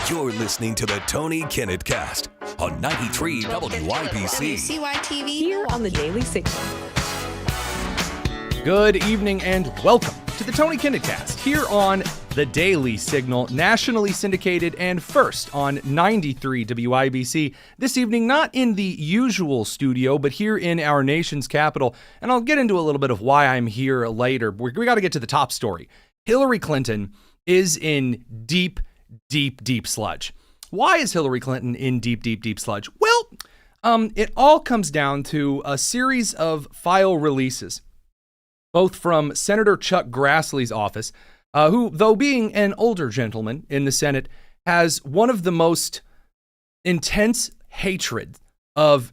You're listening to the Tony Kinnett Cast on 93 WYBC. WCYTV Here on the Daily Signal. Good evening and welcome to the Tony Kinnett Cast here on the Daily Signal, nationally syndicated and first on 93 WYBC. This evening, not in the usual studio, but here in our nation's capital. And I'll get into a little bit of why I'm here later. We got to get to the top story. Hillary Clinton is in deep sludge. Why is Hillary Clinton in deep sludge? Well, it all comes down to a series of file releases, both from Senator Chuck Grassley's office, who, though being an older gentleman in the Senate, has one of the most intense hatred of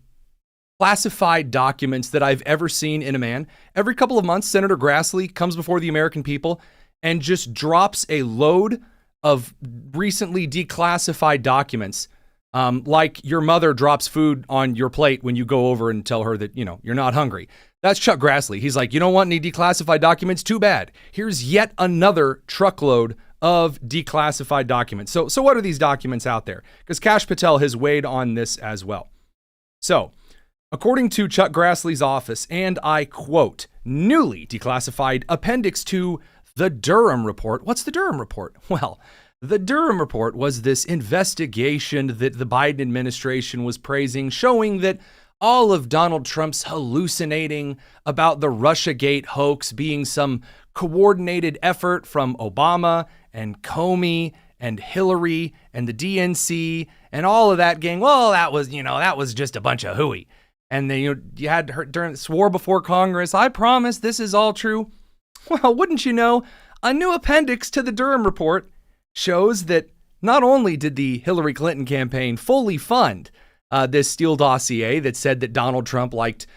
classified documents that I've ever seen in a man. Every couple of months, Senator Grassley comes before the American people and just drops a load of recently declassified documents, like your mother drops food on your plate when you go over and tell her that, you're not hungry. That's Chuck Grassley. He's like, you don't want any declassified documents? Too bad. Here's yet another truckload of declassified documents. So what are these documents out there? Because Kash Patel has weighed on this as well. So, according to Chuck Grassley's office, and I quote, newly declassified appendix to the Durham Report. What's the Durham Report? Well, the Durham Report was this investigation that the Biden administration was praising, showing that all of Donald Trump's hallucinating about the Russiagate hoax being some coordinated effort from Obama and Comey and Hillary and the DNC and all of that gang. Well, that was just a bunch of hooey. And then you had her swore before Congress, I promise this is all true. Well, wouldn't you know, a new appendix to the Durham Report shows that not only did the Hillary Clinton campaign fully fund this Steele dossier that said that Donald Trump liked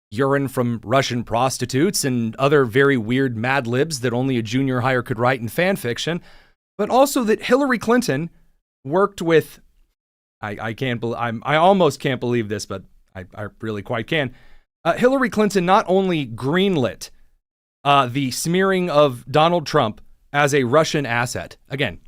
urine from Russian prostitutes and other very weird Mad Libs that only a junior hire could write in fan fiction, but also that Hillary Clinton worked with, I almost can't believe this, but I really quite can. Hillary Clinton not only greenlit the smearing of Donald Trump as a Russian asset. Again,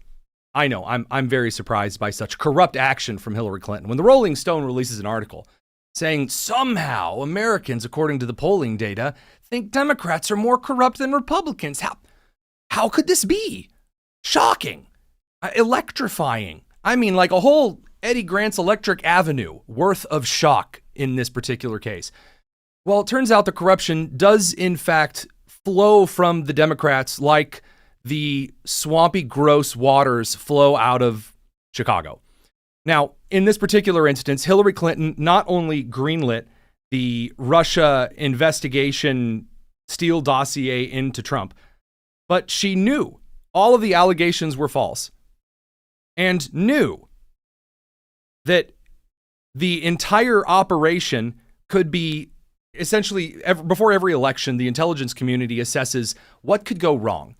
I know I'm very surprised by such corrupt action from Hillary Clinton. When the Rolling Stone releases an article saying somehow Americans, according to the polling data, think Democrats are more corrupt than Republicans. How could this be? Shocking. Electrifying. I mean, like a whole Eddie Grant's Electric Avenue worth of shock in this particular case. Well, it turns out the corruption does in fact flow from the Democrats like the swampy, gross waters flow out of Chicago. Now, in this particular instance, Hillary Clinton not only greenlit the Russia investigation Steele dossier into Trump, but she knew all of the allegations were false and knew that the entire operation could be essentially, before every election, the intelligence community assesses what could go wrong.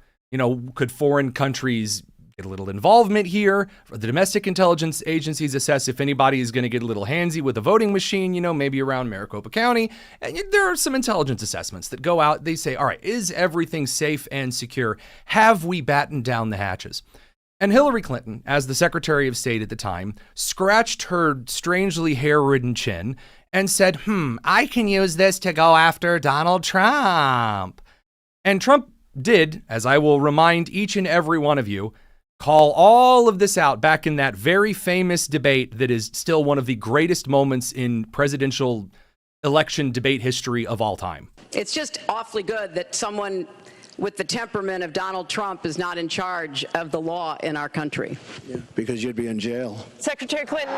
Could foreign countries get a little involvement here? The domestic intelligence agencies assess if anybody is going to get a little handsy with a voting machine, maybe around Maricopa County. And there are some intelligence assessments that go out. They say, all right, is everything safe and secure? Have we battened down the hatches? And Hillary Clinton, as the Secretary of State at the time, scratched her strangely hair-ridden chin and said, I can use this to go after Donald Trump. And Trump did, as I will remind each and every one of you, call all of this out back in that very famous debate that is still one of the greatest moments in presidential election debate history of all time. It's just awfully good that someone with the temperament of Donald Trump is not in charge of the law in our country. Yeah, because you'd be in jail. Secretary Clinton.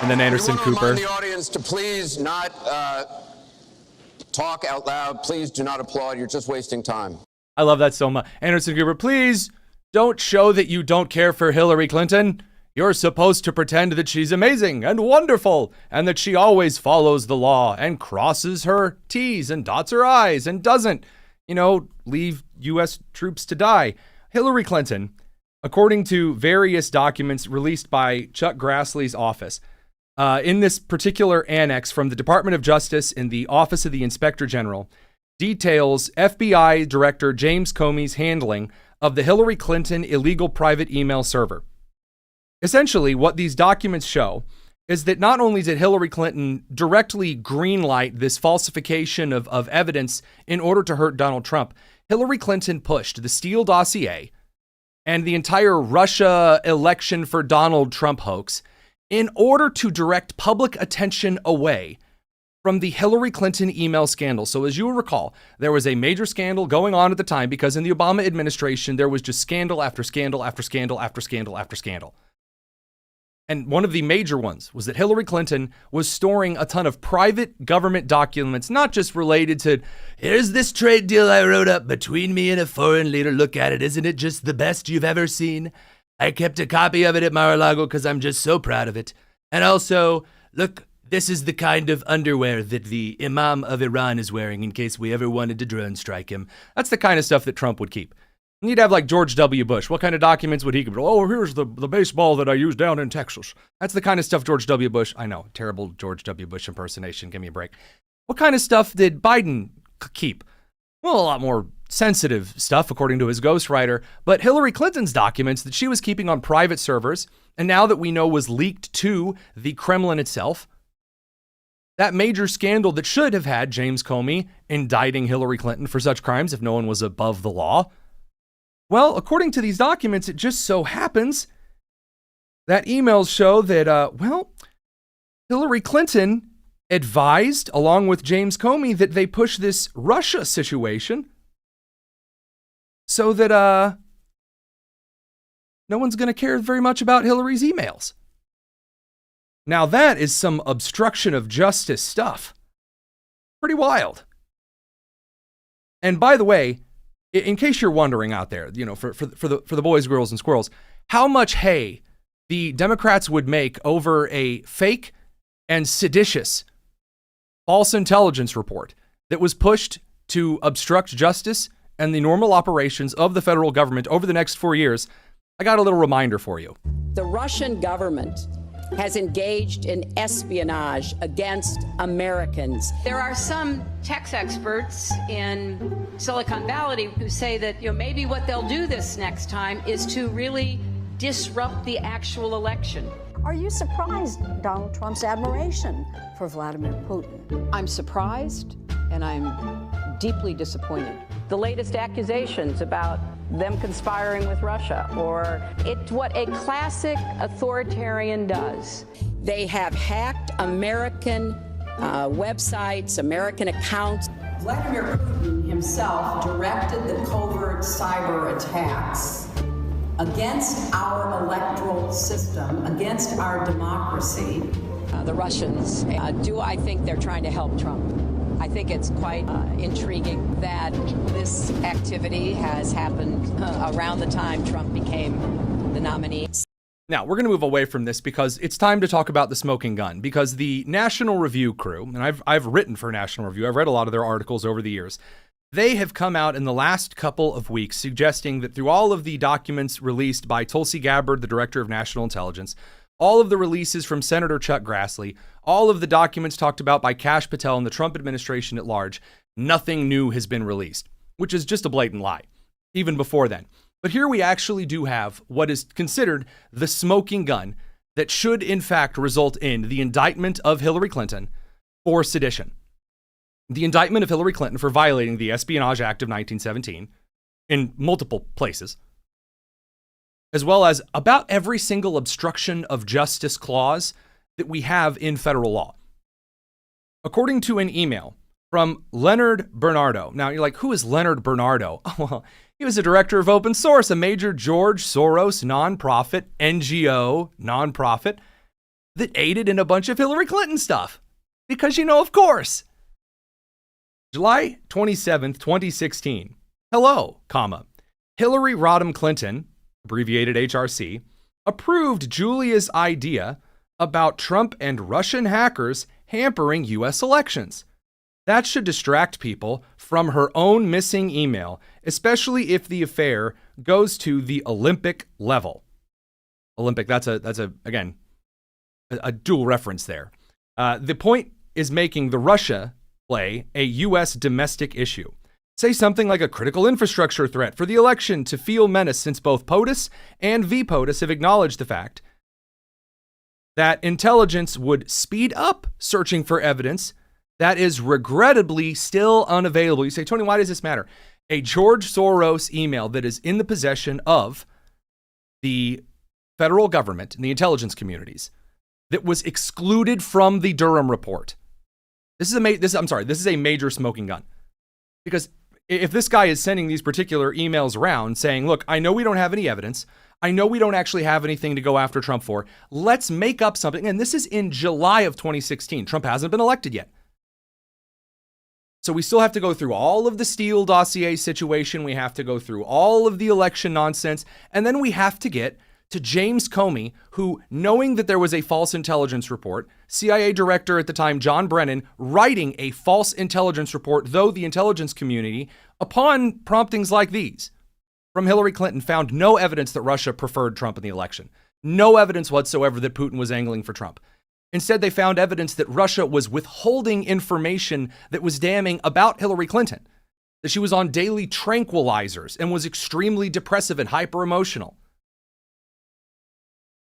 And then Anderson Cooper. Remind the audience to please not talk out loud. Please do not applaud. You're just wasting time. I love that so much. Anderson Cooper, please don't show that you don't care for Hillary Clinton. You're supposed to pretend that she's amazing and wonderful and that she always follows the law and crosses her T's and dots her I's and doesn't, leave U.S. troops to die. Hillary Clinton, according to various documents released by Chuck Grassley's office, in this particular annex from the Department of Justice in the Office of the Inspector General, details FBI Director James Comey's handling of the Hillary Clinton illegal private email server. Essentially, what these documents show is that not only did Hillary Clinton directly greenlight this falsification of evidence in order to hurt Donald Trump, Hillary Clinton pushed the Steele dossier and the entire Russia election for Donald Trump hoax in order to direct public attention away from the Hillary Clinton email scandal. So as you will recall, there was a major scandal going on at the time because in the Obama administration, there was just scandal after scandal after scandal after scandal after scandal. And one of the major ones was that Hillary Clinton was storing a ton of private government documents, not just related to, here's this trade deal I wrote up between me and a foreign leader. Look at it. Isn't it just the best you've ever seen? I kept a copy of it at Mar-a-Lago because I'm just so proud of it. And also, look, this is the kind of underwear that the Imam of Iran is wearing in case we ever wanted to drone strike him. That's the kind of stuff that Trump would keep. And you'd have like George W. Bush. What kind of documents would he keep? Oh, here's the baseball that I used down in Texas. That's the kind of stuff George W. Bush, I know, terrible George W. Bush impersonation. Give me a break. What kind of stuff did Biden keep? Well, a lot more sensitive stuff, according to his ghostwriter. But Hillary Clinton's documents that she was keeping on private servers, and now that we know was leaked to the Kremlin itself, that major scandal that should have had James Comey indicting Hillary Clinton for such crimes if no one was above the law. Well, according to these documents, it just so happens that emails show that, Hillary Clinton advised, along with James Comey, that they push this Russia situation so that no one's going to care very much about Hillary's emails. Now that is some obstruction of justice stuff. Pretty wild. And by the way, in case you're wondering out there, for the boys, girls, and squirrels, how much hay the Democrats would make over a fake and seditious false intelligence report that was pushed to obstruct justice and the normal operations of the federal government over the next 4 years, I got a little reminder for you. The Russian government has engaged in espionage against Americans. There are some tax experts in Silicon Valley who say that maybe what they'll do this next time is to really disrupt the actual election. Are you surprised Donald Trump's admiration for Vladimir Putin? I'm surprised and I'm deeply disappointed. The latest accusations about them conspiring with Russia, or it's what a classic authoritarian does. They have hacked American websites, American accounts. Vladimir Putin himself directed the covert cyber attacks against our electoral system, against our democracy. The Russians, I think they're trying to help Trump. I think it's quite intriguing that this activity has happened around the time Trump became the nominee. Now, we're going to move away from this because it's time to talk about the smoking gun, because the National Review crew, and I've written for National Review, I've read a lot of their articles over the years, they have come out in the last couple of weeks suggesting that through all of the documents released by Tulsi Gabbard, the Director of National Intelligence, all of the releases from Senator Chuck Grassley, all of the documents talked about by Kash Patel and the Trump administration at large, nothing new has been released, which is just a blatant lie, even before then. But here we actually do have what is considered the smoking gun that should, in fact, result in the indictment of Hillary Clinton for sedition. The indictment of Hillary Clinton for violating the Espionage Act of 1917 in multiple places, as well as about every single obstruction of justice clause that we have in federal law. According to an email from Leonard Bernardo. Now, you're like, who is Leonard Bernardo? Oh, well, he was a director of open source, a major George Soros nonprofit, NGO nonprofit that aided in a bunch of Hillary Clinton stuff. Because, of course. July 27th, 2016. Hello, Hillary Rodham Clinton, abbreviated HRC, approved Julia's idea about Trump and Russian hackers hampering U.S. elections. That should distract people from her own missing email, especially if the affair goes to the Olympic level. Olympic, that's again, a dual reference there. The point is making the Russia downplay a U.S. domestic issue. Say something like a critical infrastructure threat for the election to feel menace, since both POTUS and VPOTUS have acknowledged the fact that intelligence would speed up searching for evidence that is regrettably still unavailable. You say, Tony, why does this matter? A George Soros email that is in the possession of the federal government and the intelligence communities that was excluded from the Durham report. This is a major smoking gun. Because if this guy is sending these particular emails around saying, look, I know we don't have any evidence. I know we don't actually have anything to go after Trump for. Let's make up something. And this is in July of 2016. Trump hasn't been elected yet. So we still have to go through all of the Steele dossier situation. We have to go through all of the election nonsense. And then we have to get to James Comey, who, knowing that there was a false intelligence report, CIA director at the time, John Brennan, writing a false intelligence report, though the intelligence community, upon promptings like these from Hillary Clinton, found no evidence that Russia preferred Trump in the election. No evidence whatsoever that Putin was angling for Trump. Instead, they found evidence that Russia was withholding information that was damning about Hillary Clinton, that she was on daily tranquilizers and was extremely depressive and hyper-emotional.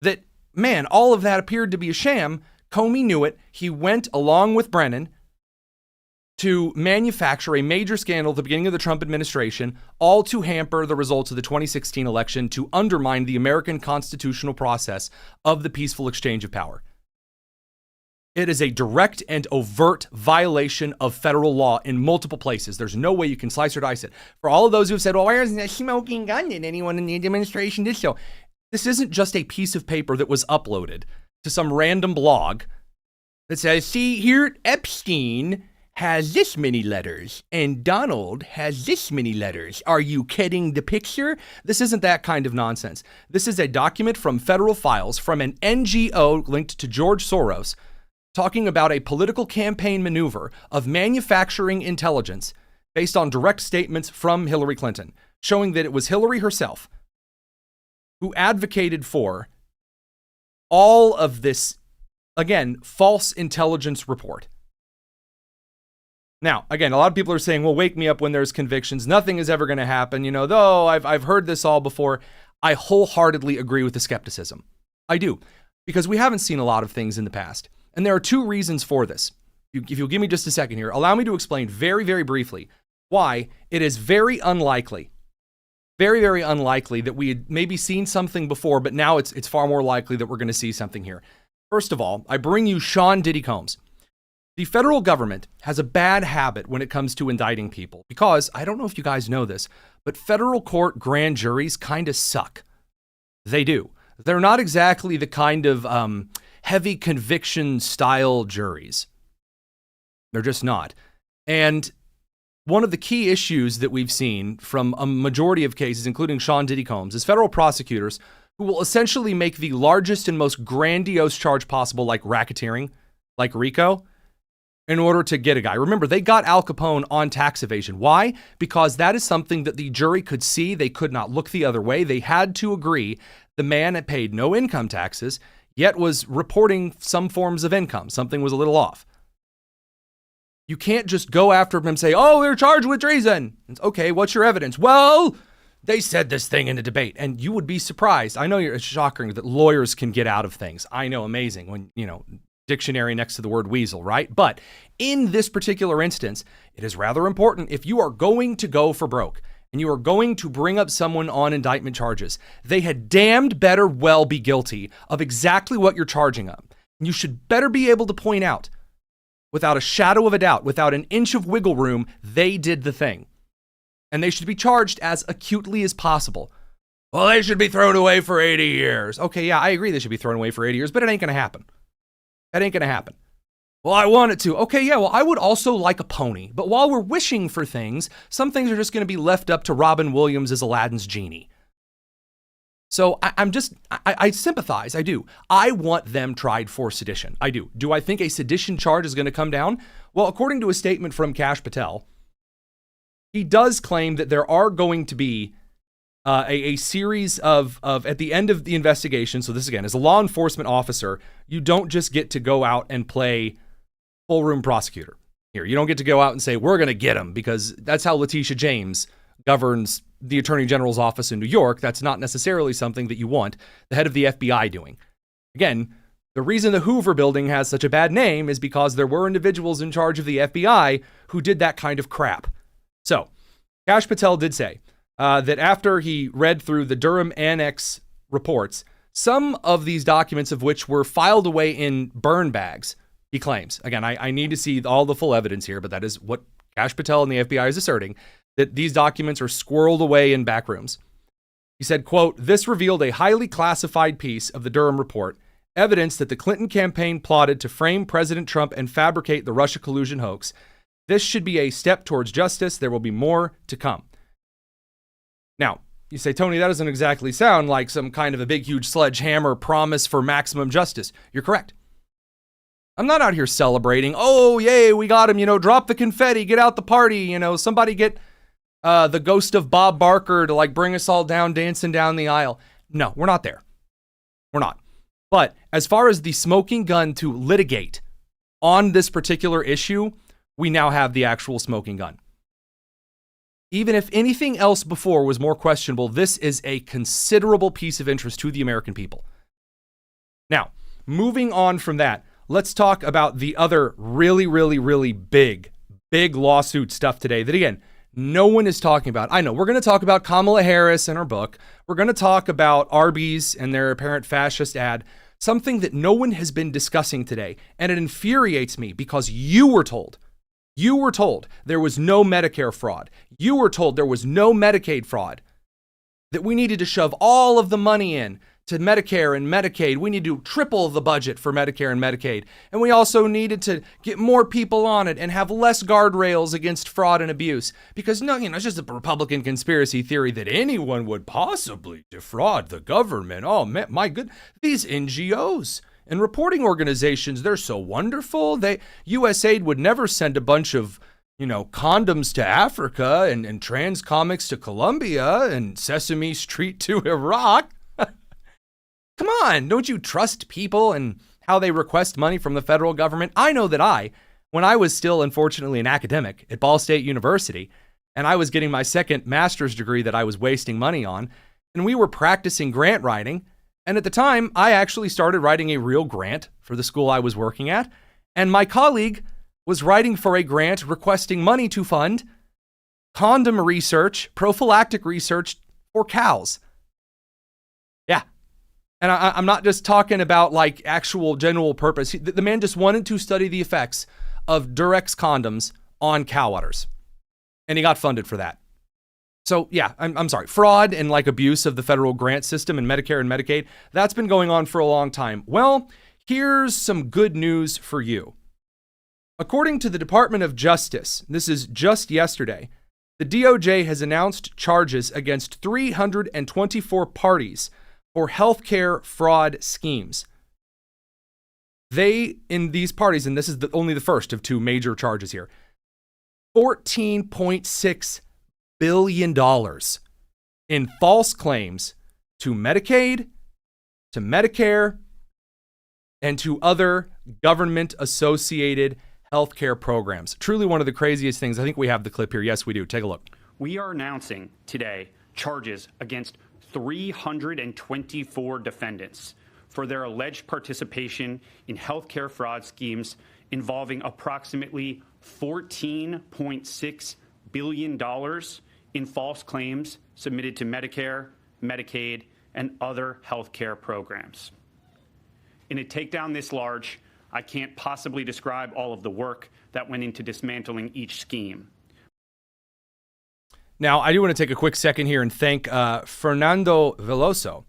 That, man, all of that appeared to be a sham. Comey knew it. He went along with Brennan to manufacture a major scandal at the beginning of the Trump administration, all to hamper the results of the 2016 election, to undermine the American constitutional process of the peaceful exchange of power. It is a direct and overt violation of federal law in multiple places. There's no way you can slice or dice it. For all of those who have said, well, why isn't a smoking gun and anyone in the administration did so? This isn't just a piece of paper that was uploaded to some random blog that says, see, here Epstein has this many letters and Donald has this many letters. Are you getting the picture? This isn't that kind of nonsense. This is a document from federal files from an NGO linked to George Soros, talking about a political campaign maneuver of manufacturing intelligence based on direct statements from Hillary Clinton, showing that it was Hillary herself who advocated for all of this, again, false intelligence report. Now, again, a lot of people are saying, well, wake me up when there's convictions. Nothing is ever going to happen. Though I've heard this all before. I wholeheartedly agree with the skepticism. I do, because we haven't seen a lot of things in the past. And there are two reasons for this. If you'll give me just a second here, allow me to explain very, very briefly why it is very unlikely that we had maybe seen something before, but now it's far more likely that we're going to see something here. First of all, I bring you Sean Diddy Combs. The federal government has a bad habit when it comes to indicting people because, I don't know if you guys know this, but federal court grand juries kind of suck. They do. They're not exactly the kind of heavy conviction style juries. They're just not. And one of the key issues that we've seen from a majority of cases, including Sean Diddy Combs, is federal prosecutors who will essentially make the largest and most grandiose charge possible, like racketeering, like RICO, in order to get a guy. Remember, they got Al Capone on tax evasion. Why? Because that is something that the jury could see. They could not look the other way. They had to agree the man had paid no income taxes, yet was reporting some forms of income. Something was a little off. You can't just go after him and say, oh, they're charged with treason. It's, okay, what's your evidence? Well, they said this thing in a debate. And you would be surprised. I know it's shocking that lawyers can get out of things. I know, amazing when, dictionary next to the word weasel, right? But in this particular instance, it is rather important if you are going to go for broke and you are going to bring up someone on indictment charges, they had damned better well be guilty of exactly what you're charging them. You should better be able to point out, without a shadow of a doubt, without an inch of wiggle room, they did the thing. And they should be charged as acutely as possible. Well, they should be thrown away for 80 years. Okay, yeah, I agree they should be thrown away for 80 years, but it ain't going to happen. That ain't going to happen. Well, I want it to. Okay, yeah, well, I would also like a pony. But while we're wishing for things, some things are just going to be left up to Robin Williams as Aladdin's genie. So I sympathize. I do. I want them tried for sedition. I do. Do I think a sedition charge is going to come down? Well, according to a statement from Kash Patel, he does claim that there are going to be a series of at the end of the investigation. So this, again, as a law enforcement officer, you don't just get to go out and play full room prosecutor. here. You don't get to go out and say, we're going to get him, because that's how Letitia James governs the Attorney General's office in New York. That's not necessarily something that you want the head of the FBI doing. Again, the reason the Hoover building has such a bad name is because there were individuals in charge of the FBI who did that kind of crap. So, Kash Patel did say that after he read through the Durham Annex reports, some of these documents of which were filed away in burn bags, he claims. Again, I need to see all the full evidence here, but that is what Kash Patel and the FBI is asserting, that these documents are squirreled away in back rooms. He said, quote, "This revealed a highly classified piece of the Durham report, evidence that the Clinton campaign plotted to frame President Trump and fabricate the Russia collusion hoax. This should be a step towards justice. There will be more to come." Now, you say, Tony, that doesn't exactly sound like some kind of a big, huge sledgehammer promise for maximum justice. You're correct. I'm not out here celebrating, oh, yay, we got him, drop the confetti, get out the party, somebody get the ghost of Bob Barker to bring us all down, dancing down the aisle. No, we're not there. We're not. But as far as the smoking gun to litigate on this particular issue, we now have the actual smoking gun. Even if anything else before was more questionable, this is a considerable piece of interest to the American people. Now, moving on from that, let's talk about the other really, really, really big lawsuit stuff today that, again, no one is talking about. I know we're going to talk about Kamala Harris and her book. We're going to talk about Arby's and their apparent fascist ad, something that no one has been discussing today. And it infuriates me because you were told there was no Medicare fraud. You were told there was no Medicaid fraud, that we needed to shove all of the money in to Medicare and Medicaid. We need to triple the budget for Medicare and Medicaid. And we also needed to get more people on it and have less guardrails against fraud and abuse. Because it's just a Republican conspiracy theory that anyone would possibly defraud the government. Oh, man, my good, these NGOs and reporting organizations, they're so wonderful. USAID would never send a bunch of, condoms to Africa and trans comics to Colombia and Sesame Street to Iraq. Come on, don't you trust people and how they request money from the federal government? I know that when I was still, unfortunately, an academic at Ball State University, and I was getting my second master's degree that I was wasting money on, and we were practicing grant writing, and at the time, I actually started writing a real grant for the school I was working at, and my colleague was writing for a grant requesting money to fund condom research, prophylactic research for cows. Yeah. And I'm not just talking about actual general purpose. The man just wanted to study the effects of Durex condoms on cow udders. And he got funded for that. So yeah, I'm sorry. Fraud and abuse of the federal grant system and Medicare and Medicaid, that's been going on for a long time. Well, here's some good news for you. According to the Department of Justice, this is just yesterday, the DOJ has announced charges against 324 parties for healthcare fraud schemes. In these parties, and this is only the first of two major charges here, $14.6 billion in false claims to Medicaid, to Medicare, and to other government-associated healthcare programs. Truly one of the craziest things. I think we have the clip here. Yes, we do. Take a look. We are announcing today charges against 324 defendants for their alleged participation in healthcare fraud schemes involving approximately $14.6 billion in false claims submitted to Medicare, Medicaid, and other healthcare programs. In a takedown this large, I can't possibly describe all of the work that went into dismantling each scheme. Now, I do want to take a quick second here and thank Fernando Veloso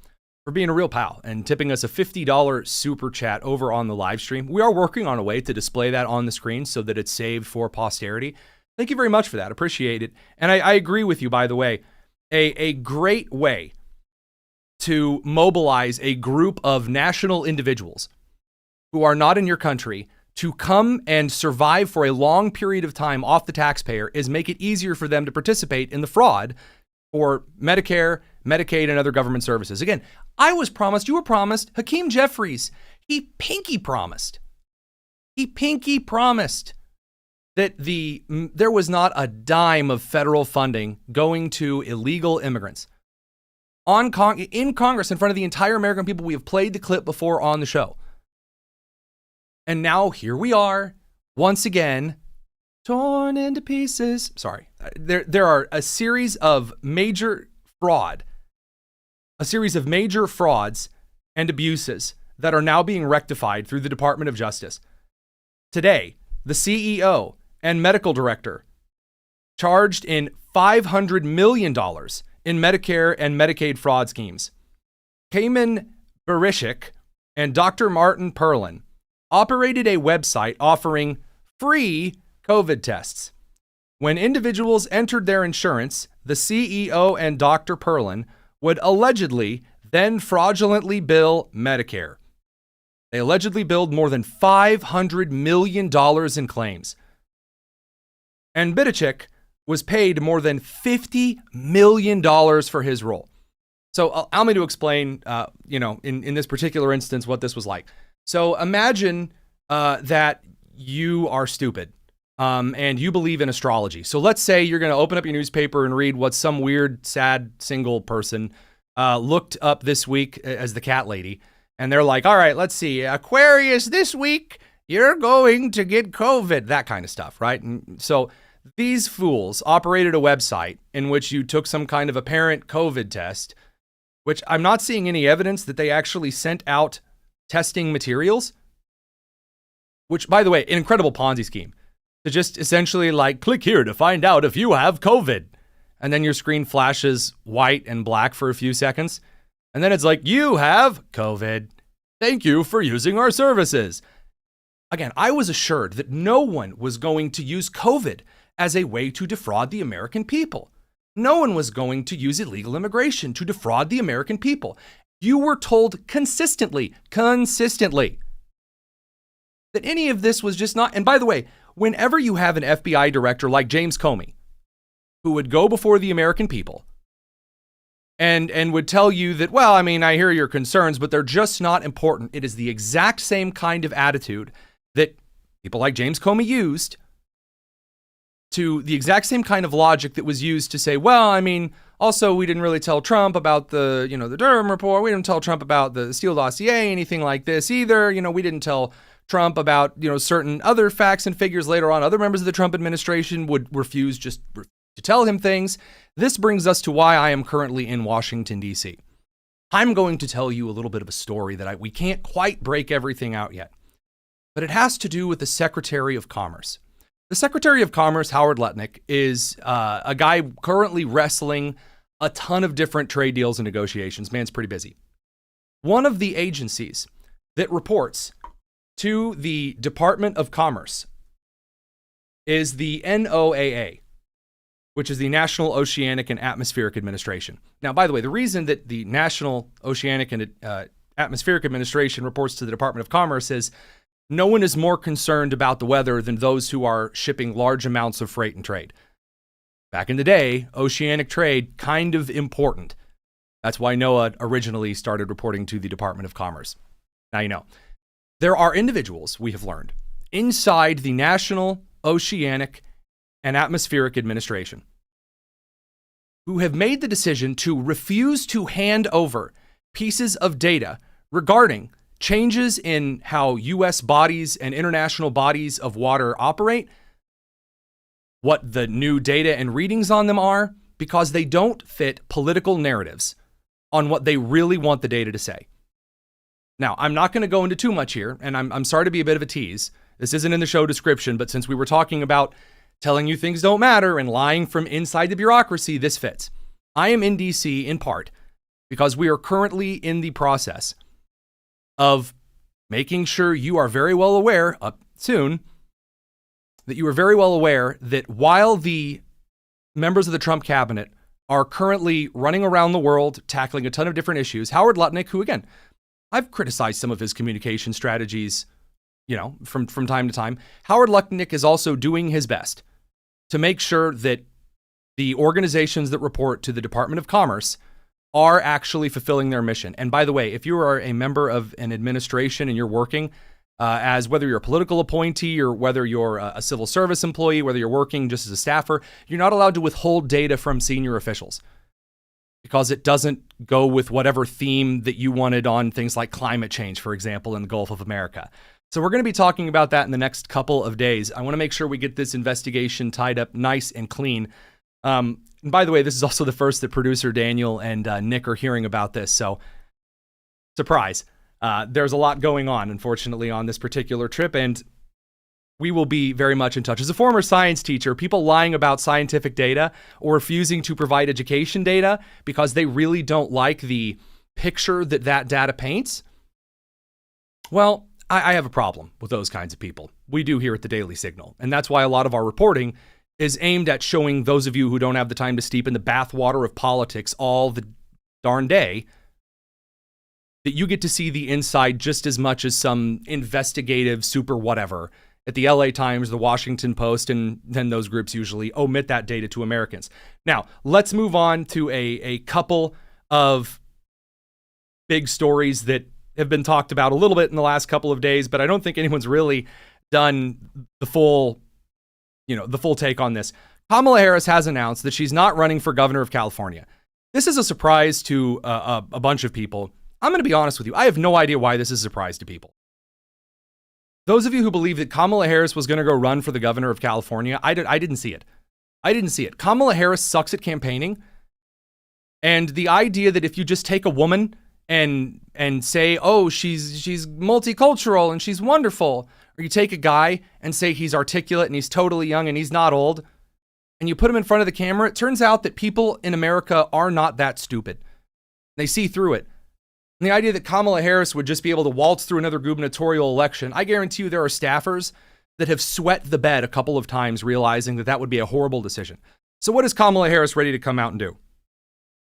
for being a real pal and tipping us a $50 super chat over on the live stream. We are working on a way to display that on the screen so that it's saved for posterity. Thank you very much for that. Appreciate it. And I agree with you, by the way. A great way to mobilize a group of national individuals who are not in your country to come and survive for a long period of time off the taxpayer is make it easier for them to participate in the fraud for Medicare, Medicaid, and other government services. Again, you were promised, Hakeem Jeffries, he pinky promised that there was not a dime of federal funding going to illegal immigrants. In Congress, in front of the entire American people, we have played the clip before on the show. And now here we are, once again, torn into pieces. Sorry. There are a series of major frauds and abuses that are now being rectified through the Department of Justice. Today, the CEO and medical director charged in $500 million in Medicare and Medicaid fraud schemes. Cayman Barishik and Dr. Martin Perlin operated a website offering free COVID tests. When individuals entered their insurance, the CEO and Dr. Perlin would allegedly then fraudulently bill Medicare. They allegedly billed more than $500 million in claims. And Barishik was paid more than $50 million for his role. So allow me to explain, in this particular instance, what this was like. So imagine that you are stupid and you believe in astrology. So let's say you're going to open up your newspaper and read what some weird, sad, single person looked up this week as the cat lady. And they're like, all right, let's see. Aquarius, this week, you're going to get COVID. That kind of stuff, right? And so these fools operated a website in which you took some kind of apparent COVID test, which I'm not seeing any evidence that they actually sent out testing materials, which, by the way, an incredible Ponzi scheme. To just essentially click here to find out if you have COVID. And then your screen flashes white and black for a few seconds. And then it's like, you have COVID. Thank you for using our services. Again, I was assured that no one was going to use COVID as a way to defraud the American people. No one was going to use illegal immigration to defraud the American people. You were told consistently, that any of this was just not. And by the way, whenever you have an FBI director like James Comey, who would go before the American people and would tell you that, well, I mean, I hear your concerns, but they're just not important. It is the exact same kind of attitude that people like James Comey used, to the exact same kind of logic that was used to say, well, I mean, also, we didn't really tell Trump about the Durham report. We didn't tell Trump about the Steele dossier, anything like this either. We didn't tell Trump about, certain other facts and figures later on. Other members of the Trump administration would refuse to tell him things. This brings us to why I am currently in Washington, D.C. I'm going to tell you a little bit of a story that we can't quite break everything out yet, but it has to do with the Secretary of Commerce. The Secretary of Commerce, Howard Lutnick, is a guy currently wrestling a ton of different trade deals and negotiations. Man's pretty busy. One of the agencies that reports to the Department of Commerce is the NOAA, which is the National Oceanic and Atmospheric Administration. Now, by the way, the reason that the National Oceanic and Atmospheric Administration reports to the Department of Commerce is no one is more concerned about the weather than those who are shipping large amounts of freight and trade. Back in the day, oceanic trade, kind of important. That's why NOAA originally started reporting to the Department of Commerce. Now you know. There are individuals, we have learned, inside the National Oceanic and Atmospheric Administration who have made the decision to refuse to hand over pieces of data regarding changes in how U.S. bodies and international bodies of water operate, what the new data and readings on them are, because they don't fit political narratives on what they really want the data to say. Now, I'm not going to go into too much here, and I'm sorry to be a bit of a tease. This isn't in the show description, but since we were talking about telling you things don't matter and lying from inside the bureaucracy, this fits. I am in D.C. in part because we are currently in the process of making sure you are very well aware, that you are very well aware that while the members of the Trump cabinet are currently running around the world tackling a ton of different issues, Howard Lutnick, who again, I've criticized some of his communication strategies, from time to time. Howard Lutnick is also doing his best to make sure that the organizations that report to the Department of Commerce are actually fulfilling their mission. And by the way, if you are a member of an administration and you're working, as whether you're a political appointee or whether you're a civil service employee, whether you're working just as a staffer, you're not allowed to withhold data from senior officials because it doesn't go with whatever theme that you wanted on things like climate change, for example, in the Gulf of America. So we're going to be talking about that in the next couple of days. I want to make sure we get this investigation tied up nice and clean. And by the way, this is also the first that producer Daniel and Nick are hearing about this. So surprise. There's a lot going on, unfortunately, on this particular trip, and we will be very much in touch. As a former science teacher, people lying about scientific data or refusing to provide education data because they really don't like the picture that that data paints, well, I have a problem with those kinds of people. We do here at the Daily Signal, and that's why a lot of our reporting is aimed at showing those of you who don't have the time to steep in the bathwater of politics all the darn day that you get to see the inside just as much as some investigative super whatever at the LA Times, the Washington Post, and then those groups usually omit that data to Americans. Now, let's move on to a couple of big stories that have been talked about a little bit in the last couple of days, but I don't think anyone's really done the full take on this. Kamala Harris has announced that she's not running for governor of California. This is a surprise to a bunch of people. I'm going to be honest with you. I have no idea why this is a surprise to people. Those of you who believe that Kamala Harris was going to go run for the governor of California, I didn't see it. I didn't see it. Kamala Harris sucks at campaigning. And the idea that if you just take a woman and say, oh, she's multicultural and she's wonderful, or you take a guy and say he's articulate and he's totally young and he's not old, and you put him in front of the camera, it turns out that people in America are not that stupid. They see through it. And the idea that Kamala Harris would just be able to waltz through another gubernatorial election, I guarantee you there are staffers that have sweat the bed a couple of times realizing that that would be a horrible decision. So what is Kamala Harris ready to come out and do?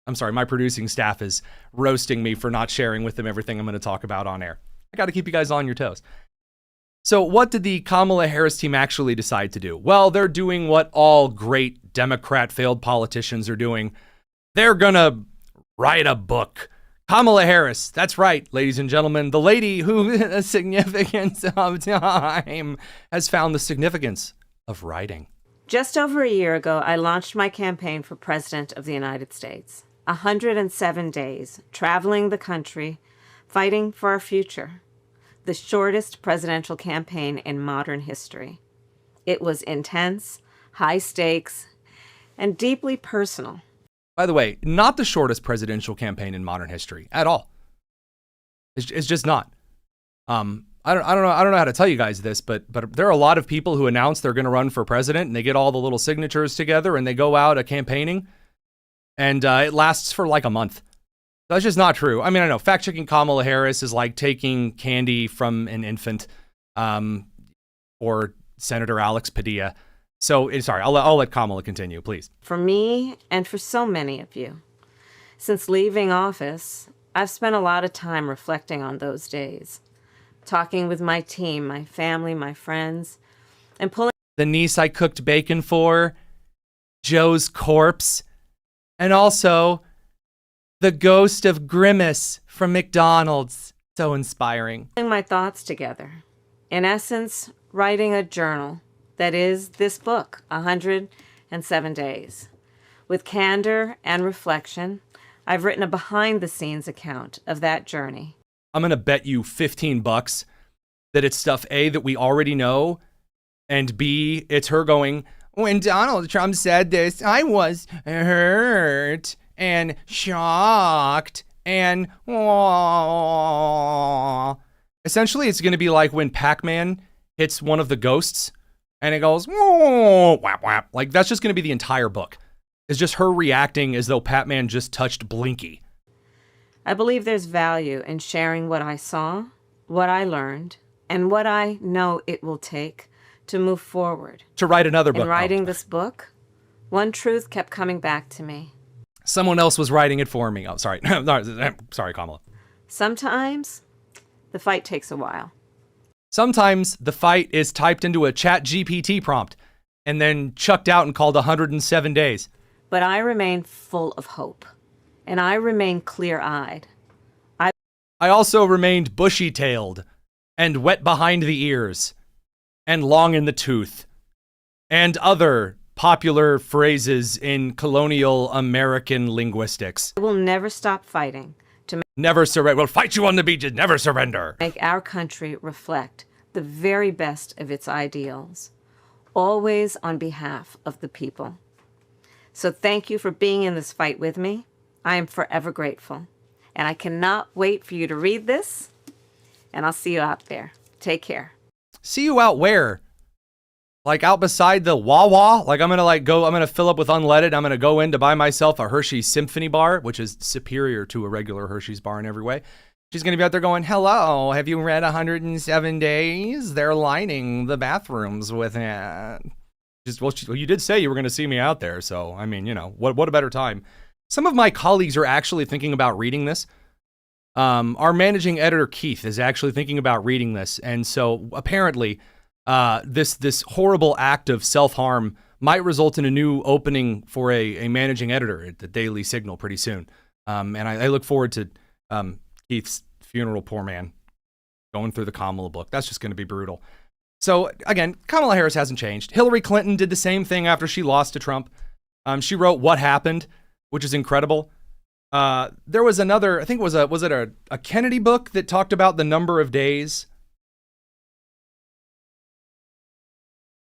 I'm sorry, my producing staff is roasting me for not sharing with them everything I'm going to talk about on air. I got to keep you guys on your toes. So what did the Kamala Harris team actually decide to do? Well, they're doing what all great Democrat failed politicians are doing. They're going to write a book. Kamala Harris, that's right, ladies and gentlemen, the lady who the significance of time has found the significance of writing. Just over a year ago, I launched my campaign for President of the United States. 107 days, traveling the country, fighting for our future. The shortest presidential campaign in modern history. It was intense, high stakes, and deeply personal. By the way, not the shortest presidential campaign in modern history at all. It's just not. I don't know how to tell you guys this, but there are a lot of people who announce they're going to run for president and they get all the little signatures together and they go out campaigning, and it lasts for like a month. That's just not true. I mean, I know fact checking Kamala Harris is like taking candy from an infant, or Senator Alex Padilla. So, sorry, I'll let Kamala continue, please. For me, and for so many of you, since leaving office, I've spent a lot of time reflecting on those days, talking with my team, my family, my friends, and pulling the niece I cooked bacon for, Joe's corpse, and also the ghost of Grimace from McDonald's. So inspiring. My thoughts together. In essence, writing a journal. That is this book, 107 Days. With candor and reflection, I've written a behind-the-scenes account of that journey. I'm going to bet you $15 that it's stuff A, that we already know, and B, it's her going, when Donald Trump said this, I was hurt and shocked and aww. Essentially, it's going to be like when Pac-Man hits one of the ghosts, and it goes, whoa, whap, whap. Like, that's just going to be the entire book. It's just her reacting as though Pac-Man just touched Blinky. I believe there's value in sharing what I saw, what I learned, and what I know it will take to move forward. To write another book. In writing this book, one truth kept coming back to me. Someone else was writing it for me. Oh, sorry. Sorry, Kamala. Sometimes the fight takes a while. Sometimes the fight is typed into a ChatGPT prompt and then chucked out and called 107 days. But I remain full of hope, and I remain clear-eyed. I also remained bushy-tailed. and wet behind the ears and long in the tooth and other popular phrases in colonial American linguistics. I will never stop fighting to never surrender. We'll fight you on the beaches, never surrender. make our country reflect the very best of its ideals, always on behalf of the people. So thank you for being in this fight with me. I am forever grateful. And I cannot wait for you to read this. And I'll see you out there. Take care. See you out where? Like out beside the Wawa? Like I'm going to fill up with unleaded. I'm going to go in to buy myself a Hershey's Symphony bar, which is superior to a regular Hershey's bar in every way. She's going to be out there going, hello, have you read 107 Days? They're lining the bathrooms with it. Well, you did say you were going to see me out there. So, I mean, what a better time. Some of my colleagues are actually thinking about reading this. Our managing editor, Keith, is actually thinking about reading this. And so apparently this horrible act of self-harm might result in a new opening for a managing editor at the Daily Signal pretty soon. And I look forward to Keith's funeral, poor man, going through the Kamala book. That's just going to be brutal. So again, Kamala Harris hasn't changed. Hillary Clinton did the same thing after she lost to Trump. She wrote What Happened, which is incredible. There was another, I think was it a Kennedy book that talked about the number of days?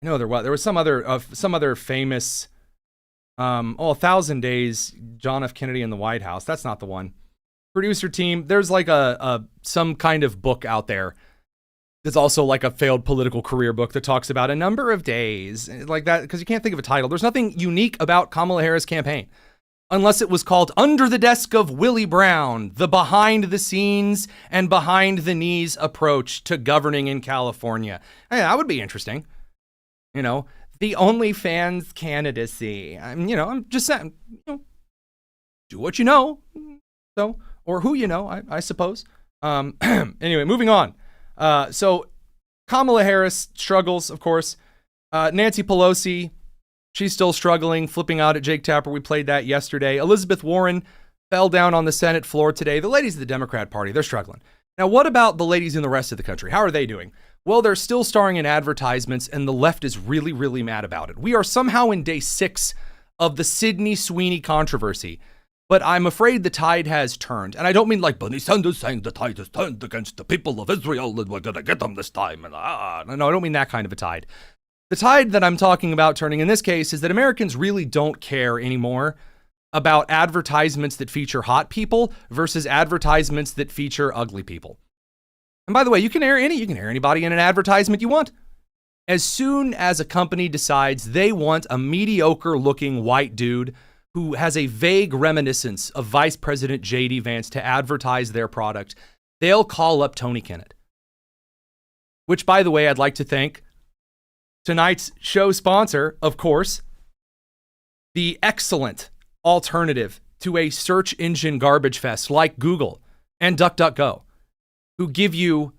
No, there was some other famous, 1,000 Days, John F. Kennedy in the White House. That's not the one. Producer team, there's like some kind of book out there. There's also like a failed political career book that talks about a number of days like that, because you can't think of a title. There's nothing unique about Kamala Harris' campaign, unless it was called Under the Desk of Willie Brown, the behind the scenes and behind the knees approach to governing in California. Hey, that would be interesting. The OnlyFans candidacy. I'm just saying, do what you know. So, or who you know, I suppose. Anyway, moving on. So Kamala Harris struggles, of course. Nancy Pelosi, she's still struggling, flipping out at Jake Tapper. We played that yesterday. Elizabeth Warren fell down on the Senate floor today. The ladies of the Democrat Party, they're struggling. Now, what about the ladies in the rest of the country? How are they doing? Well, they're still starring in advertisements, and the left is really, really mad about it. We are somehow in day 6 of the Sydney Sweeney controversy. But I'm afraid the tide has turned. And I don't mean like Bernie Sanders saying the tide has turned against the people of Israel and we're going to get them this time. And no, I don't mean that kind of a tide. The tide that I'm talking about turning in this case is that Americans really don't care anymore about advertisements that feature hot people versus advertisements that feature ugly people. And by the way, you can air anybody in an advertisement you want. As soon as a company decides they want a mediocre looking white dude who has a vague reminiscence of Vice President J.D. Vance to advertise their product, they'll call up Tony Kinnett. Which, by the way, I'd like to thank tonight's show sponsor, of course, the excellent alternative to a search engine garbage fest like Google and DuckDuckGo, who give you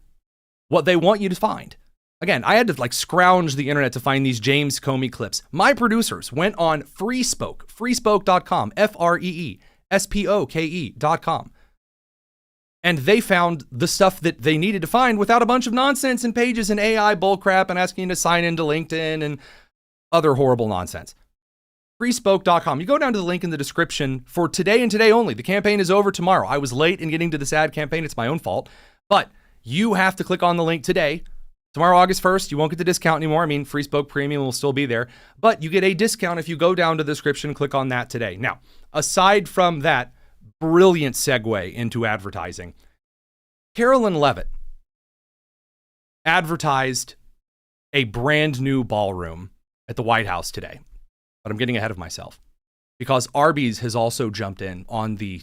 what they want you to find. Again, I had to scrounge the internet to find these James Comey clips. My producers went on freespoke.com, freespoke.com. And they found the stuff that they needed to find without a bunch of nonsense and pages and AI bullcrap and asking you to sign into LinkedIn and other horrible nonsense. Freespoke.com. You go down to the link in the description for today and today only. The campaign is over tomorrow. I was late in getting to this ad campaign. It's my own fault. But you have to click on the link today. Tomorrow, August 1st, you won't get the discount anymore. I mean, Freespoke Premium will still be there. But you get a discount if you go down to the description and click on that today. Now, aside from that, brilliant segue into advertising. Carolyn Leavitt advertised a brand new ballroom at the White House today. But I'm getting ahead of myself because Arby's has also jumped in on the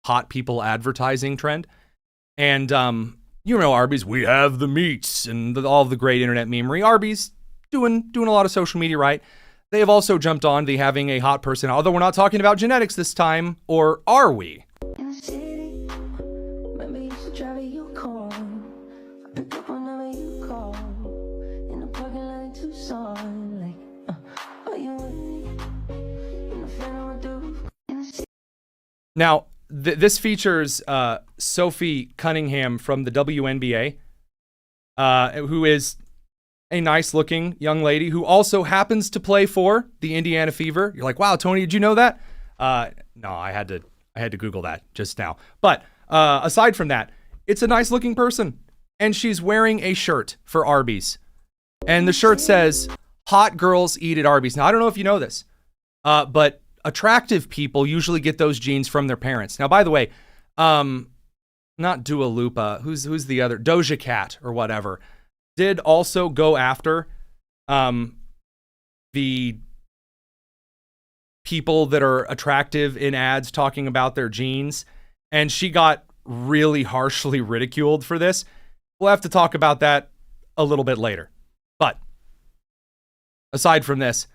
hot people advertising trend. And, Arby's, we have the meats and all the great internet memery. Arby's doing a lot of social media right. They have also jumped on the having a hot person, although we're not talking about genetics this time, or are we? Now, this features Sophie Cunningham from the WNBA. who is a nice-looking young lady who also happens to play for the Indiana Fever. You're like, wow, Tony, did you know that? No, I had to Google that just now. But aside from that, it's a nice-looking person, and she's wearing a shirt for Arby's. And the shirt says, "Hot girls eat at Arby's." Now, I don't know if you know this, but attractive people usually get those genes from their parents. Now, by the way, not Dua Lipa, who's the other? Doja Cat or whatever, did also go after the people that are attractive in ads talking about their genes, and she got really harshly ridiculed for this. We'll have to talk about that a little bit later. But aside from this,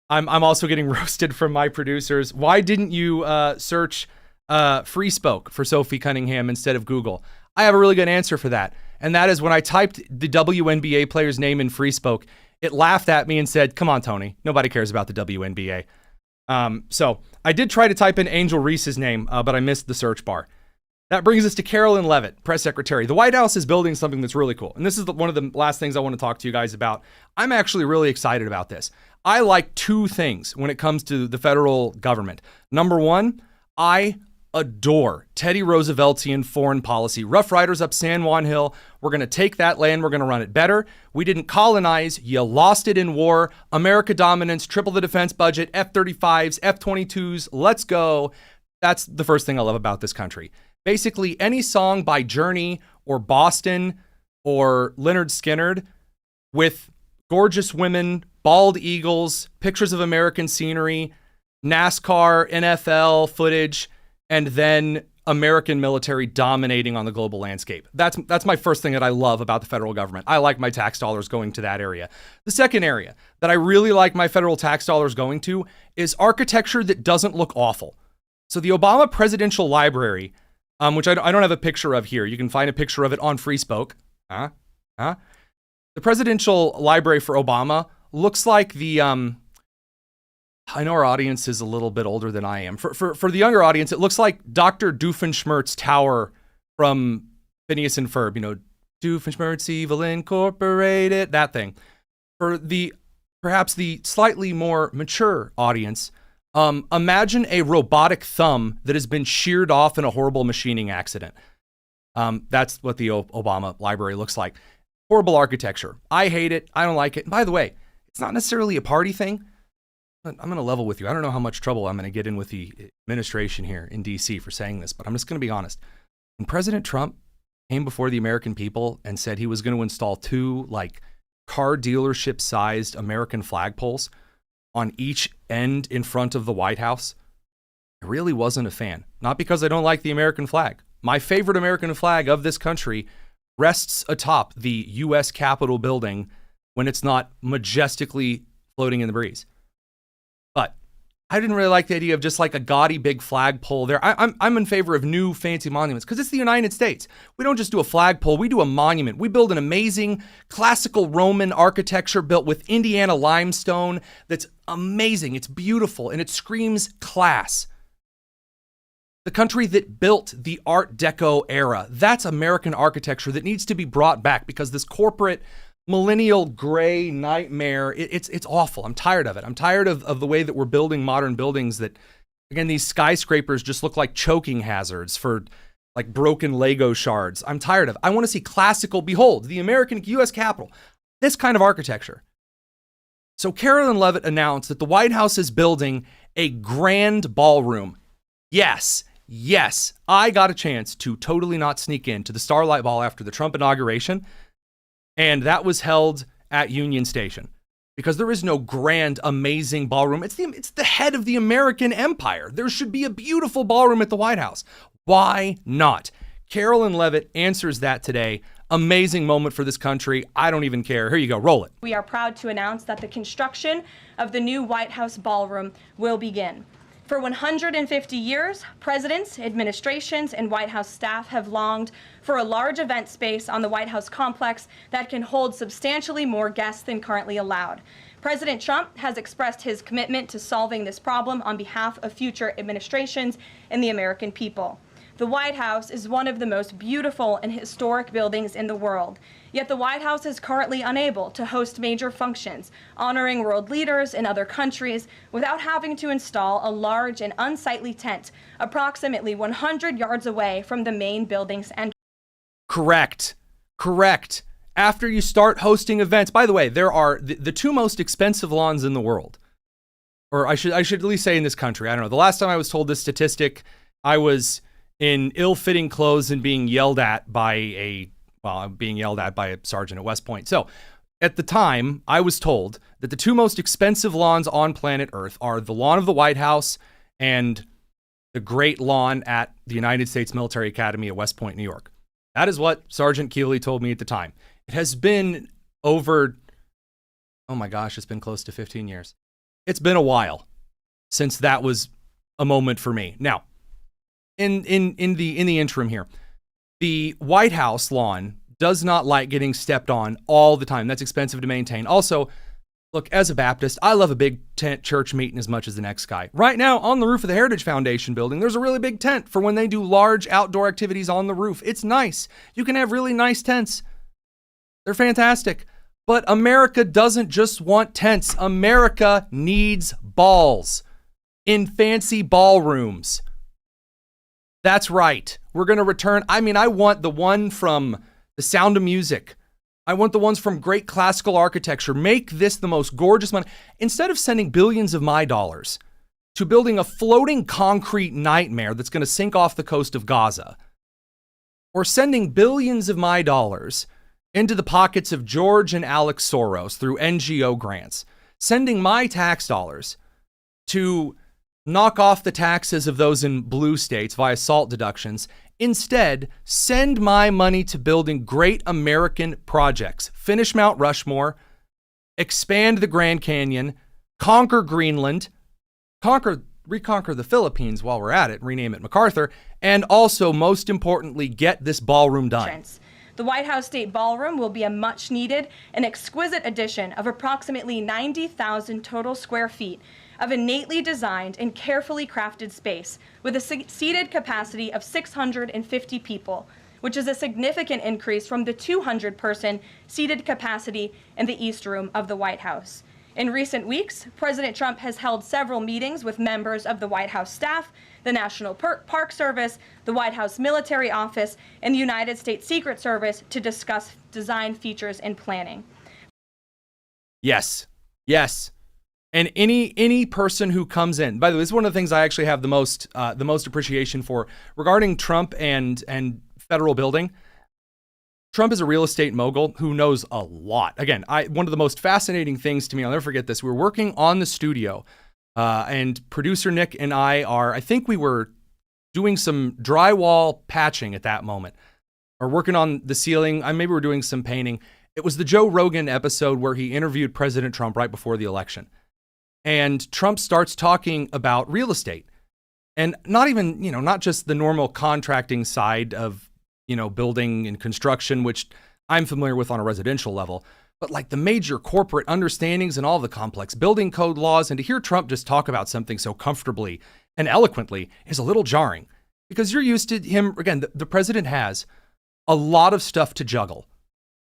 I'm also getting roasted from my producers. Why didn't you search Freespoke for Sophie Cunningham instead of Google? I have a really good answer for that. And that is when I typed the WNBA player's name in Freespoke, it laughed at me and said, "Come on, Tony. Nobody cares about the WNBA." So I did try to type in Angel Reese's name, but I missed the search bar. That brings us to Carolyn Leavitt, press secretary. The White House is building something that's really cool. And this is one of the last things I want to talk to you guys about. I'm actually really excited about this. I like two things when it comes to the federal government. Number one, I adore Teddy Rooseveltian foreign policy. Rough Riders up San Juan Hill. We're going to take that land. We're going to run it better. We didn't colonize. You lost it in war. America dominance, triple the defense budget, F-35s, F-22s. Let's go. That's the first thing I love about this country. Basically, any song by Journey or Boston or Lynyrd Skynyrd with gorgeous women, bald eagles, pictures of American scenery, NASCAR, NFL footage, and then American military dominating on the global landscape. That's my first thing that I love about the federal government. I like my tax dollars going to that area. The second area that I really like my federal tax dollars going to is architecture that doesn't look awful. So the Obama Presidential Library, which I don't have a picture of here. You can find a picture of it on Freespoke. The Presidential Library for Obama looks like the, I know our audience is a little bit older than I am. For the younger audience, it looks like Dr. Doofenshmirtz Tower from Phineas and Ferb. You know, Doofenshmirtz Evil Incorporated, that thing. For perhaps the slightly more mature audience, imagine a robotic thumb that has been sheared off in a horrible machining accident. That's what the Obama library looks like. Horrible architecture. I hate it. I don't like it. And by the way, it's not necessarily a party thing. I'm going to level with you. I don't know how much trouble I'm going to get in with the administration here in D.C. for saying this, but I'm just going to be honest. When President Trump came before the American people and said he was going to install 2 car dealership-sized American flagpoles on each end in front of the White House, I really wasn't a fan. Not because I don't like the American flag. My favorite American flag of this country rests atop the U.S. Capitol building when it's not majestically floating in the breeze. But I didn't really like the idea of just like a gaudy big flagpole there. I'm in favor of new fancy monuments because it's the United States. We don't just do a flagpole, we do a monument. We build an amazing classical Roman architecture built with Indiana limestone that's amazing. It's beautiful and it screams class. The country that built the Art Deco era, that's American architecture that needs to be brought back because this corporate millennial gray nightmare, it's awful. I'm tired of it. I'm tired of the way that we're building modern buildings that, again, these skyscrapers just look like choking hazards for like broken Lego shards. I'm tired of it. I want to see classical, behold, the American U.S. Capitol, this kind of architecture. So Carolyn Leavitt announced that the White House is building a grand ballroom. Yes, I got a chance to totally not sneak into the Starlight Ball after the Trump inauguration, and that was held at Union Station because there is no grand, amazing ballroom. It's the head of the American empire. There should be a beautiful ballroom at the White House. Why not? Carolyn Leavitt answers that today. Amazing moment for this country. I don't even care. Here you go. Roll it. We are proud to announce that the construction of the new White House ballroom will begin. For 150 years, presidents, administrations, and White House staff have longed for a large event space on the White House complex that can hold substantially more guests than currently allowed. President Trump has expressed his commitment to solving this problem on behalf of future administrations and the American people. The White House is one of the most beautiful and historic buildings in the world. Yet the White House is currently unable to host major functions, honoring world leaders in other countries without having to install a large and unsightly tent approximately 100 yards away from the main building's entrance. Correct. After you start hosting events, by the way, there are the two most expensive lawns in the world. Or I should at least say in this country. I don't know. The last time I was told this statistic, I was in ill-fitting clothes and being yelled at by a sergeant at West Point. So at the time, I was told that the two most expensive lawns on planet Earth are the lawn of the White House and the great lawn at the United States Military Academy at West Point, New York. That is what Sergeant Keeley told me at the time. It has been over, oh my gosh, it's been close to 15 years. It's been a while since that was a moment for me. Now, in the interim here, the White House lawn does not like getting stepped on all the time. That's expensive to maintain. Also, look, as a Baptist, I love a big tent church meeting as much as the next guy. Right now, on the roof of the Heritage Foundation building, there's a really big tent for when they do large outdoor activities on the roof. It's nice. You can have really nice tents. They're fantastic. But America doesn't just want tents. America needs balls in fancy ballrooms. That's right. We're going to return. I want the one from The Sound of Music. I want the ones from great classical architecture. Make this the most gorgeous one. Instead of sending billions of my dollars to building a floating concrete nightmare that's going to sink off the coast of Gaza, or sending billions of my dollars into the pockets of George and Alex Soros through NGO grants, sending my tax dollars to knock off the taxes of those in blue states via SALT deductions. Instead, send my money to building great American projects. Finish Mount Rushmore, expand the Grand Canyon, conquer Greenland, reconquer the Philippines while we're at it, rename it MacArthur, and also, most importantly, get this ballroom done. The White House State Ballroom will be a much-needed and exquisite addition of approximately 90,000 total square feet of innately designed and carefully crafted space with a seated capacity of 650 people, which is a significant increase from the 200-person seated capacity in the East Room of the White House. In recent weeks, President Trump has held several meetings with members of the White House staff, the National Park Service, the White House Military Office, and the United States Secret Service to discuss design features and planning. Yes. And any person who comes in, by the way, this is one of the things I actually have the most appreciation for regarding Trump and federal building. Trump is a real estate mogul who knows a lot. Again, one of the most fascinating things to me, I'll never forget this. We were working on the studio, and producer Nick and I think we were doing some drywall patching at that moment, or working on the ceiling. Maybe we were doing some painting. It was the Joe Rogan episode where he interviewed President Trump right before the election. And Trump starts talking about real estate, and not just the normal contracting side of, building and construction, which I'm familiar with on a residential level, but like the major corporate understandings and all the complex building code laws. And to hear Trump just talk about something so comfortably and eloquently is a little jarring, because you're used to him. Again, the president has a lot of stuff to juggle.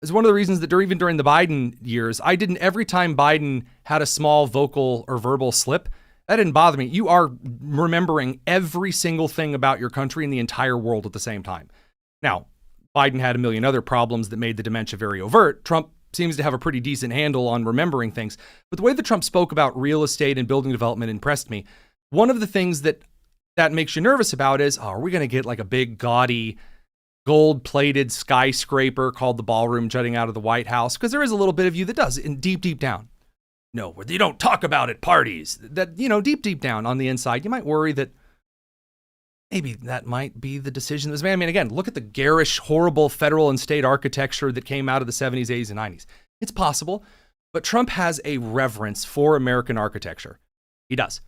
It's one of the reasons that even during the Biden years, every time Biden had a small vocal or verbal slip, that didn't bother me. You are remembering every single thing about your country and the entire world at the same time. Now, Biden had a million other problems that made the dementia very overt. Trump seems to have a pretty decent handle on remembering things. But the way that Trump spoke about real estate and building development impressed me. One of the things that makes you nervous about is, are we going to get like a big, gaudy, gold-plated skyscraper called the Ballroom jutting out of the White House? Because there is a little bit of you that does, in deep down. No, where you don't talk about at parties. That, deep down on the inside, you might worry that maybe that might be the decision that was made. Again, look at the garish, horrible federal and state architecture that came out of the 70s, 80s, and 90s. It's possible, but Trump has a reverence for American architecture. He does.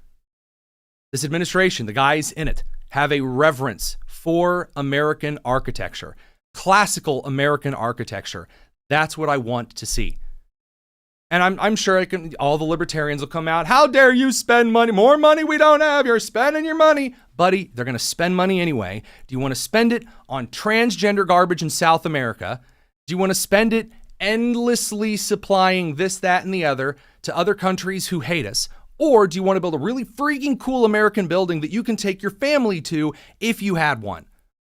This administration, the guys in it, have a reverence for American architecture, classical American architecture. That's what I want to see. And I'm sure all the libertarians will come out. How dare you spend money? More money we don't have. You're spending your money. Buddy, they're going to spend money anyway. Do you want to spend it on transgender garbage in South America? Do you want to spend it endlessly supplying this, that, and the other to other countries who hate us? Or do you want to build a really freaking cool American building that you can take your family to if you had one?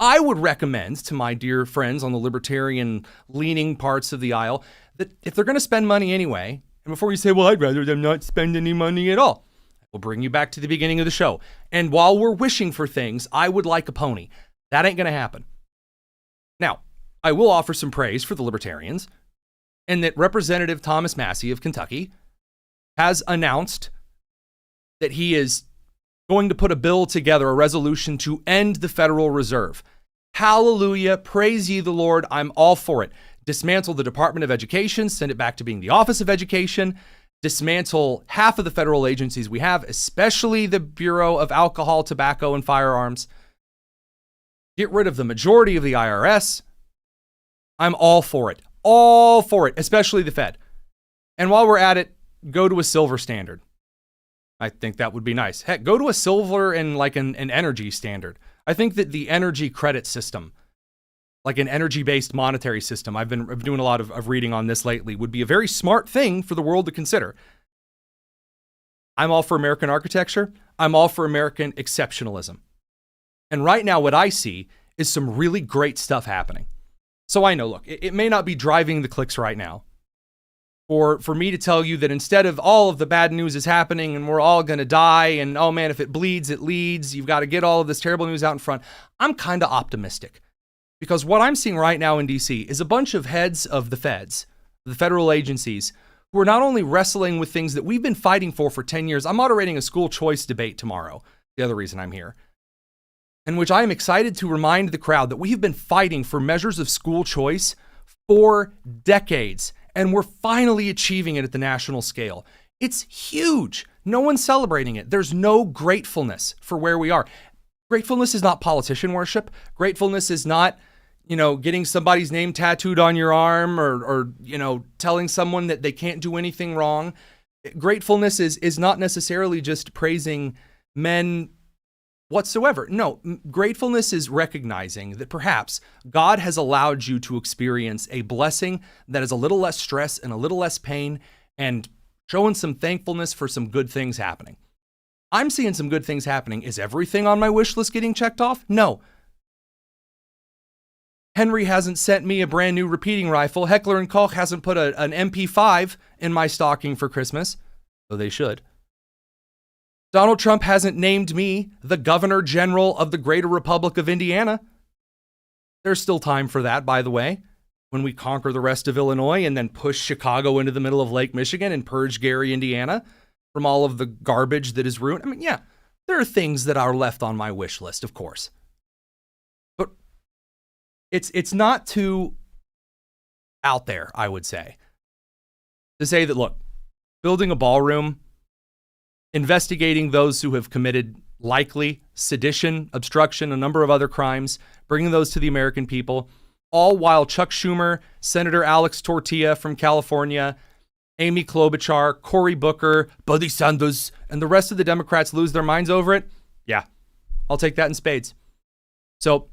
I would recommend to my dear friends on the libertarian leaning parts of the aisle that if they're going to spend money anyway, and before you say, well, I'd rather them not spend any money at all, we'll bring you back to the beginning of the show. And while we're wishing for things, I would like a pony. That ain't going to happen. Now, I will offer some praise for the libertarians, and that Representative Thomas Massie of Kentucky has announced that he is going to put a bill together, a resolution to end the Federal Reserve. Hallelujah. Praise ye the Lord. I'm all for it. Dismantle the Department of Education, send it back to being the Office of Education, dismantle half of the federal agencies we have, especially the Bureau of Alcohol, Tobacco, and Firearms. Get rid of the majority of the IRS. I'm all for it. All for it, especially the Fed. And while we're at it, go to a silver standard. I think that would be nice. Heck, go to a silver and like an energy standard. I think that the energy credit system, like an energy-based monetary system, I've been doing a lot of reading on this lately, would be a very smart thing for the world to consider. I'm all for American architecture. I'm all for American exceptionalism. And right now, what I see is some really great stuff happening. So I know, look, it may not be driving the clicks right now. Or for me to tell you that instead of all of the bad news is happening and we're all going to die and, oh man, if it bleeds, it leads. You've got to get all of this terrible news out in front. I'm kind of optimistic because what I'm seeing right now in D.C. is a bunch of heads of the feds, the federal agencies, who are not only wrestling with things that we've been fighting for 10 years. I'm moderating a school choice debate tomorrow, the other reason I'm here, in which I am excited to remind the crowd that we have been fighting for measures of school choice for decades. And we're finally achieving it at the national scale. It's huge. No one's celebrating it. There's no gratefulness for where we are. Gratefulness is not politician worship. Gratefulness is not, getting somebody's name tattooed on your arm or telling someone that they can't do anything wrong. Gratefulness is not necessarily just praising men whatsoever. No, gratefulness is recognizing that perhaps God has allowed you to experience a blessing that is a little less stress and a little less pain and showing some thankfulness for some good things happening. I'm seeing some good things happening. Is everything on my wish list getting checked off? No. Henry hasn't sent me a brand new repeating rifle. Heckler & Koch hasn't put an MP5 in my stocking for Christmas, though they should. Donald Trump hasn't named me the Governor General of the Greater Republic of Indiana. There's still time for that, by the way, when we conquer the rest of Illinois and then push Chicago into the middle of Lake Michigan and purge Gary, Indiana from all of the garbage that is ruined. I mean, yeah, there are things that are left on my wish list, of course. But it's not too out there, I would say, to say that, look, building a ballroom, investigating those who have committed likely sedition, obstruction, a number of other crimes, bringing those to the American people, all while Chuck Schumer, Senator Alex Tortilla from California, Amy Klobuchar, Cory Booker, Bernie Sanders, and the rest of the Democrats lose their minds over it. Yeah, I'll take that in spades. So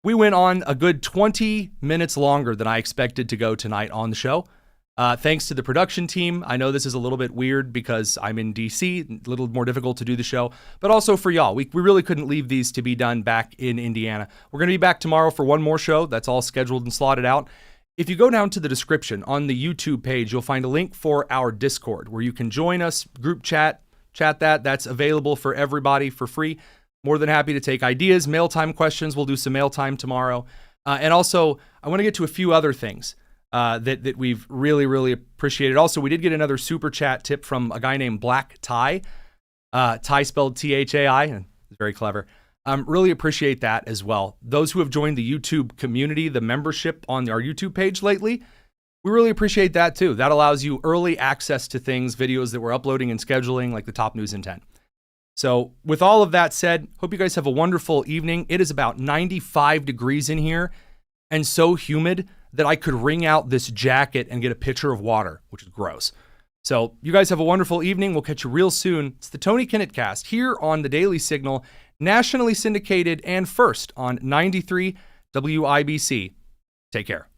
we went on a good 20 minutes longer than I expected to go tonight on the show. Thanks to the production team. I know this is a little bit weird because I'm in D.C., a little more difficult to do the show, but also for y'all. We really couldn't leave these to be done back in Indiana. We're going to be back tomorrow for one more show. That's all scheduled and slotted out. If you go down to the description on the YouTube page, you'll find a link for our Discord where you can join us, group chat that. That's available for everybody for free. More than happy to take ideas, mail time questions. We'll do some mail time tomorrow. And also, I want to get to a few other things that we've really, really appreciated. Also, we did get another super chat tip from a guy named Black Tie. Tie spelled Thai, and it's very clever. Really appreciate that as well. Those who have joined the YouTube community, the membership on our YouTube page lately, we really appreciate that too. That allows you early access to things, videos that we're uploading and scheduling, like the top news in 10. So with all of that said, hope you guys have a wonderful evening. It is about 95 degrees in here and so humid that I could wring out this jacket and get a pitcher of water, which is gross. So you guys have a wonderful evening. We'll catch you real soon. It's the Tony Kinnett Cast here on the Daily Signal, nationally syndicated and first on 93 WIBC. Take care.